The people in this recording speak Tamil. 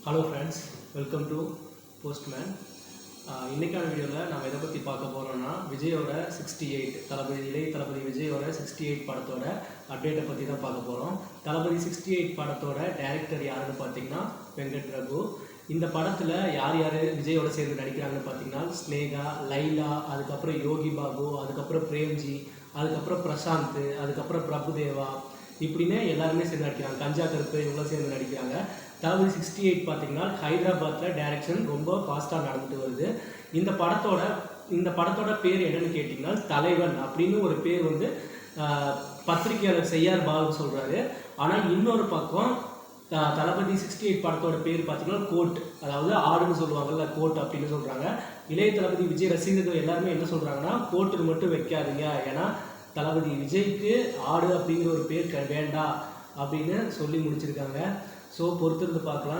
Hello friends, welcome to postman. இன்றைக்கான வீடியோவில் நம்ம எதை பற்றி பார்க்க போகிறோம்னா விஜயோட 68 இளைய தளபதி விஜயோட 68 படத்தோட அப்டேட்டை பற்றி தான் பார்க்க போகிறோம். தளபதி 68 படத்தோட டைரக்டர் யாருன்னு பார்த்தீங்கன்னா வெங்கட் பிரபு. இந்த படத்தில் யார் யார் விஜயோட சேர்ந்து நடிக்கிறாங்கன்னு பார்த்தீங்கன்னா ஸ்னேகா, லைலா, அதுக்கப்புறம் யோகி பாபு, அதுக்கப்புறம் பிரேம்ஜி, அதுக்கப்புறம் பிரசாந்த், அதுக்கப்புறம் பிரபுதேவா, இப்படின்னு எல்லாருமே சேர்ந்து நடிக்கிறாங்க. கஞ்சா கருப்பு இவங்களும் சேர்ந்து நடிக்கிறாங்க. தளபதி 68 பார்த்தீங்கன்னா ஹைதராபாத்தில் டைரக்ஷன் ரொம்ப ஃபாஸ்ட்டாக நடந்துட்டு வருது. இந்த படத்தோட பேர் என்னன்னு கேட்டிங்கன்னா தலைவன் அப்படின்னு ஒரு பேர் வந்து பத்திரிகையாளர் செய்யார் பாபு சொல்கிறாரு. ஆனால் இன்னொரு பக்கம் தளபதி 68 படத்தோட பேர் பார்த்தீங்கன்னா கோட், அதாவது ஆடுன்னு சொல்லுவாங்கல்ல, கோட் அப்படின்னு சொல்கிறாங்க. இளைய தளபதி விஜய் ரசிகர்கள் எல்லாருமே என்ன சொல்கிறாங்கன்னா கோட்டுக்கு மட்டும் வைக்காதீங்க, ஏன்னா தளபதி விஜய்க்கு ஆடு அப்படிங்கிற ஒரு பேர் வேண்டாம் அப்படின்னு சொல்லி முடிச்சிருக்காங்க. ஸோ பொறுத்திருந்து பார்க்கலாம்.